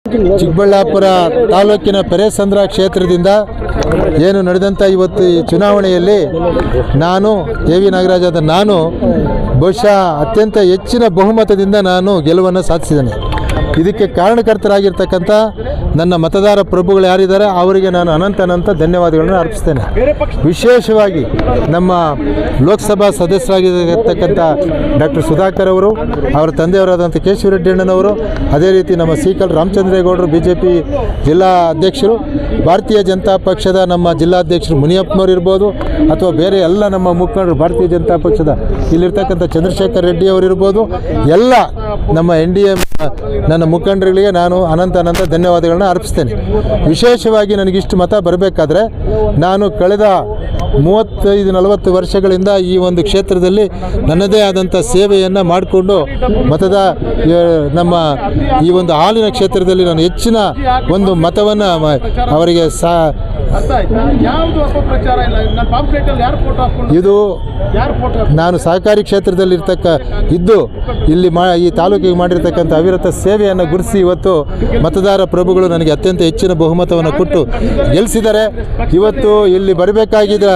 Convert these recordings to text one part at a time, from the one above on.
ಚಿಕ್ಕಬಳ್ಳಾಪುರ ತಾಲೂಕಿನ ಪೆರೇಸಂದ್ರ ಕ್ಷೇತ್ರದಿಂದ ಏನು ನಡೆದಂಥ ಇವತ್ತು ಈ ಚುನಾವಣೆಯಲ್ಲಿ ನಾನು ಕೆ.ವಿ. ನಾಗರಾಜ ನಾನು ಬಹುಶಃ ಅತ್ಯಂತ ಹೆಚ್ಚಿನ ಬಹುಮತದಿಂದ ನಾನು ಗೆಲುವನ್ನು ಸಾಧಿಸಿದ್ದೇನೆ. ಇದಕ್ಕೆ ಕಾರಣಕರ್ತರಾಗಿರ್ತಕ್ಕಂಥ ನನ್ನ ಮತದಾರ ಪ್ರಭುಗಳು ಯಾರಿದ್ದಾರೆ ಅವರಿಗೆ ನಾನು ಅನಂತ ಧನ್ಯವಾದಗಳನ್ನು ಅರ್ಪಿಸ್ತೇನೆ. ವಿಶೇಷವಾಗಿ ನಮ್ಮ ಲೋಕಸಭಾ ಸದಸ್ಯರಾಗಿರ್ತಕ್ಕಂಥ ಡಾಕ್ಟರ್ ಸುಧಾಕರ್ ಅವರು, ಅವರ ತಂದೆಯವರಾದಂಥ ಕೇಶವರೆಡ್ಡಿ ಅಣ್ಣನವರು, ಅದೇ ರೀತಿ ನಮ್ಮ ಸಿ.ಕಲ್ ರಾಮಚಂದ್ರೇಗೌಡರು ಬಿಜೆಪಿ ಜಿಲ್ಲಾ ಅಧ್ಯಕ್ಷರು, ಭಾರತೀಯ ಜನತಾ ಪಕ್ಷದ ನಮ್ಮ ಜಿಲ್ಲಾಧ್ಯಕ್ಷರು ಮುನಿಯಪ್ಪನವರು ಇರ್ಬೋದು, ಅಥವಾ ಬೇರೆ ಎಲ್ಲ ನಮ್ಮ ಮುಖಂಡರು ಭಾರತೀಯ ಜನತಾ ಪಕ್ಷದ ಇಲ್ಲಿರ್ತಕ್ಕಂಥ ಚಂದ್ರಶೇಖರ್ ರೆಡ್ಡಿ ಅವರಿರ್ಬೋದು, ಎಲ್ಲ ನಮ್ಮ NDA ನನ್ನ ಮುಖಂಡರುಗಳಿಗೆ ನಾನು ಅನಂತ ಧನ್ಯವಾದಗಳನ್ನ ಅರ್ಪಿಸ್ತೇನೆ. ವಿಶೇಷವಾಗಿ ನನಗಿಷ್ಟು ಮತ ಬರಬೇಕಾದ್ರೆ ನಾನು ಕಳೆದ 35-40 ವರ್ಷಗಳಿಂದ ಈ ಒಂದು ಕ್ಷೇತ್ರದಲ್ಲಿ ನನ್ನದೇ ಆದಂಥ ಸೇವೆಯನ್ನು ಮಾಡಿಕೊಂಡು ನಮ್ಮ ಈ ಒಂದು ಹಾಲಿನ ಕ್ಷೇತ್ರದಲ್ಲಿ ನಾನು ಹೆಚ್ಚಿನ ಒಂದು ಮತವನ್ನು ಅವರಿಗೆ ಇದು ನಾನು ಸಹಕಾರಿ ಕ್ಷೇತ್ರದಲ್ಲಿ ಇಲ್ಲಿ ಈ ತಾಲೂಕಿಗೆ ಮಾಡಿರ್ತಕ್ಕಂಥ ಅವಿರತ ಸೇವೆಯನ್ನು ಗುರುತಿಸಿ ಇವತ್ತು ಮತದಾರ ಪ್ರಭುಗಳು ನನಗೆ ಅತ್ಯಂತ ಹೆಚ್ಚಿನ ಬಹುಮತವನ್ನು ಕೊಟ್ಟು ಗೆಲ್ಲಿಸಿದ್ದಾರೆ. ಇವತ್ತು ಇಲ್ಲಿ ಬರಬೇಕಾಗಿದ್ದ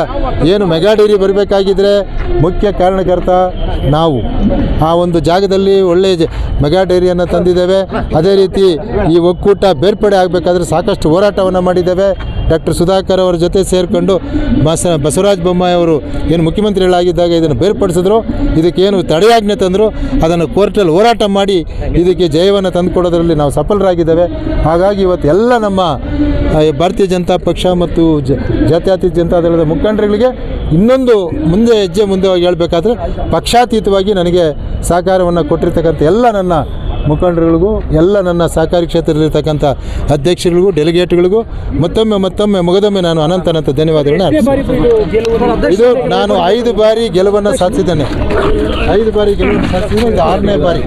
ಏನು ಮೆಗಾ ಡೈರಿ ಬರಬೇಕಾಗಿದ್ದರೆ ಮುಖ್ಯ ಕಾರಣಕರ್ತ ನಾವು ಆ ಒಂದು ಜಾಗದಲ್ಲಿ ಒಳ್ಳೆಯ ಮೆಗಾ ಡೈರಿಯನ್ನು ತಂದಿದ್ದೇವೆ. ಅದೇ ರೀತಿ ಈ ಒಕ್ಕೂಟ ಬೇರ್ಪಡೆ ಆಗಬೇಕಾದ್ರೆ ಸಾಕಷ್ಟು ಹೋರಾಟವನ್ನು ಮಾಡಿದ್ದೇವೆ. ಡಾಕ್ಟರ್ ಸುಧಾಕರ್ ಅವರ ಜೊತೆ ಸೇರಿಕೊಂಡು ಬಸವರಾಜ ಬೊಮ್ಮಾಯಿ ಅವರು ಏನು ಮುಖ್ಯಮಂತ್ರಿಗಳಾಗಿದ್ದಾಗ ಇದನ್ನು ಬೇರ್ಪಡಿಸಿದ್ರು, ಇದಕ್ಕೇನು ತಡೆಯಾಜ್ಞೆ ತಂದರು, ಅದನ್ನು ಕೋರ್ಟಲ್ಲಿ ಹೋರಾಟ ಮಾಡಿ ಇದಕ್ಕೆ ಜಯವನ್ನು ತಂದುಕೊಡೋದರಲ್ಲಿ ನಾವು ಸಫಲರಾಗಿದ್ದೇವೆ. ಹಾಗಾಗಿ ಇವತ್ತು ಎಲ್ಲ ನಮ್ಮ ಭಾರತೀಯ ಜನತಾ ಪಕ್ಷ ಮತ್ತು ಜಾತ್ಯತೀತ ಜನತಾದಳದ ಮುಖಂಡರುಗಳಿಗೆ ಇನ್ನೊಂದು ಹೆಜ್ಜೆ ಮುಂದೆ ಹೇಳಬೇಕಾದ್ರೆ ಪಕ್ಷಾತೀತವಾಗಿ ನನಗೆ ಸಹಕಾರವನ್ನು ಕೊಟ್ಟಿರ್ತಕ್ಕಂಥ ಎಲ್ಲ ನನ್ನ ಮುಖಂಡರುಗಳಿಗೂ, ಎಲ್ಲ ನನ್ನ ಸಹಕಾರಿ ಕ್ಷೇತ್ರದಲ್ಲಿರ್ತಕ್ಕಂಥ ಅಧ್ಯಕ್ಷರುಗಳಿಗೂ, ಡೆಲಿಗೇಟ್ಗಳಿಗೂ ಮತ್ತೊಮ್ಮೆ ಮುಗದೊಮ್ಮೆ ನಾನು ಅನಂತ ಧನ್ಯವಾದಗಳನ್ನ ಇದು ನಾನು 5 ಬಾರಿ ಗೆಲುವನ್ನು ಸಾಧಿಸಿದ್ದೇನೆ. 5 ಬಾರಿ ಗೆಲುವನ್ನು ಸಾಧಿಸಿದ್ದೇನೆ. ಇದು 6ನೇ ಬಾರಿ.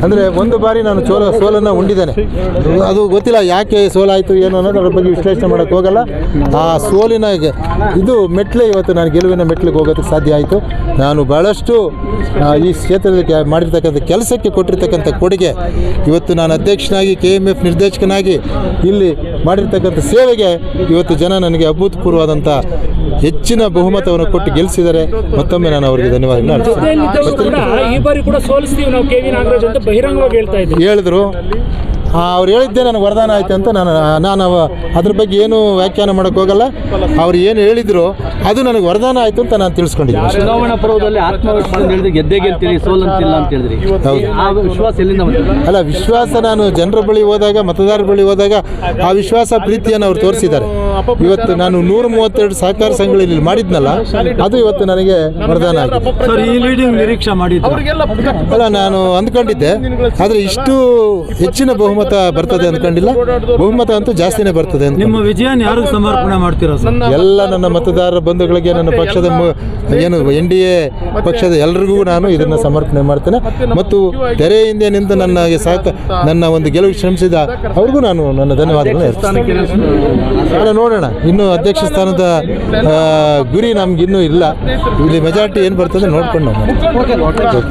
ಅಂದರೆ 1 ಬಾರಿ ನಾನು ಸೋಲನ್ನು ಉಂಡಿದ್ದೇನೆ. ಅದು ಗೊತ್ತಿಲ್ಲ ಯಾಕೆ ಸೋಲಾಯಿತು ಏನು ಅನ್ನೋದು ಅದ್ರ ಬಗ್ಗೆ ವಿಶ್ಲೇಷಣೆ ಮಾಡೋಕ್ಕೆ ಹೋಗಲ್ಲ. ಆ ಸೋಲಿನ ಇದು ಮೆಟ್ಲೆ ಇವತ್ತು ನಾನು ಗೆಲುವಿನ ಮೆಟ್ಲಿಗೆ ಹೋಗೋದಕ್ಕೆ ಸಾಧ್ಯ ಆಯಿತು. ನಾನು ಭಾಳಷ್ಟು ಈ ಕ್ಷೇತ್ರದಲ್ಲಿ ಮಾಡಿರ್ತಕ್ಕಂಥ ಕೆಲಸಕ್ಕೆ ಕೊಟ್ಟಿರ್ತಕ್ಕಂಥ ಕೊಡುಗೆ, ಇವತ್ತು ನಾನು ಅಧ್ಯಕ್ಷನಾಗಿ KMF ನಿರ್ದೇಶಕನಾಗಿ ಇಲ್ಲಿ ಮಾಡಿರ್ತಕ್ಕಂಥ ಸೇವೆಗೆ ಇವತ್ತು ಜನ ನನಗೆ ಅಭೂತಪೂರ್ವವಾದಂಥ ಹೆಚ್ಚಿನ ಬಹುಮತವನ್ನು ಕೊಟ್ಟು ಗೆಲ್ಲಿಸಿದ್ದಾರೆ. ಮತ್ತೊಮ್ಮೆ ನಾನು ಅವರಿಗೆ ಧನ್ಯವಾದಗಳನ್ನು ಹೇಳಿದ್ರು. ಅವ್ರು ಹೇಳಿದ್ದೆ ನನಗೆ ವರದಾನ ಆಯಿತು ಅಂತ ನಾನು ಅದ್ರ ಬಗ್ಗೆ ಏನು ವ್ಯಾಖ್ಯಾನ ಮಾಡೋಕ್ಕೆ ಹೋಗಲ್ಲ. ಅವ್ರು ಏನು ಹೇಳಿದ್ರು ಅದು ನನಗೆ ವರದಾನ ಆಯಿತು ಅಂತ ನಾನು ತಿಳಿಸ್ಕೊಂಡಿದ್ದೀನಿ. ಚುನಾವಣಾ ಪರ್ವದಲ್ಲಿ ಆತ್ಮವಿಶ್ವಾಸ ಗೆದ್ದೇ ಗೆಲ್ತೀರಿ, ಸೋಲಂತಿಲ್ಲ ಅಂತ ಹೇಳಿದ್ರಿ. ವಿಶ್ವಾಸ ಎಲ್ಲಿಂದ ಅಲ್ಲ, ವಿಶ್ವಾಸ ನಾನು ಜನರ ಬಳಿ ಹೋದಾಗ, ಮತದಾರರ ಬಳಿ ಹೋದಾಗ ಆ ವಿಶ್ವಾಸ ಪ್ರೀತಿಯನ್ನು ಅವ್ರು ತೋರಿಸಿದ್ದಾರೆ. ಇವತ್ತು ನಾನು 132 ಸಹಕಾರ ಸಂಘಗಳಲ್ಲಿ ಮಾಡಿದ್ನಲ್ಲ, ಅದು ಇವತ್ತು ನನಗೆ ವರದಾನ ಆಗಿದೆ. ನಿರೀಕ್ಷೆ ಮಾಡಿದ್ದು ಅಲ್ಲ, ನಾನು ಅಂದ್ಕೊಂಡಿದ್ದೆ, ಆದರೆ ಇಷ್ಟು ಹೆಚ್ಚಿನ ಬಹುಮತ ಬರ್ತದೆ ಅಂದ್ಕೊಂಡಿಲ್ಲ. ಬಹುಮತ ಅಂತೂ ಜಾಸ್ತಿನೇ ಬರ್ತದೆ ಅಂತ. ನಿಮ್ಮ ವಿಜಯನ ಯಾರು ಸಮರ್ಪಣೆ ಮಾಡ್ತೀರಾ? ಎಲ್ಲ ನನ್ನ ಮತದಾರರ ಬಂಧುಗಳಿಗೆ, ನನ್ನ ಪಕ್ಷದ ಏನು NDA ಪಕ್ಷದ ಎಲ್ಲರಿಗೂ ನಾನು ಇದನ್ನು ಸಮರ್ಪಣೆ ಮಾಡ್ತೇನೆ. ಮತ್ತು ತೆರೆ ಹಿಂದೆ ನಿಂತು ನನ್ನ ಒಂದು ಗೆಲುವು ಶ್ರಮಿಸಿದ ಅವ್ರಿಗೂ ನಾನು ನನ್ನ ಧನ್ಯವಾದಗಳನ್ನು ಹೇಳ್ತೇನೆ. ನೋಡೋಣ, ಇನ್ನೂ ಅಧ್ಯಕ್ಷ ಸ್ಥಾನದ ಗುರಿ ನಮ್ಗಿನ್ನೂ ಇಲ್ಲ. ಇಲ್ಲಿ ಮೆಜಾರಿಟಿ ಏನು ಬರ್ತದೆ ನೋಡ್ಕೊಂಡು ನಾವು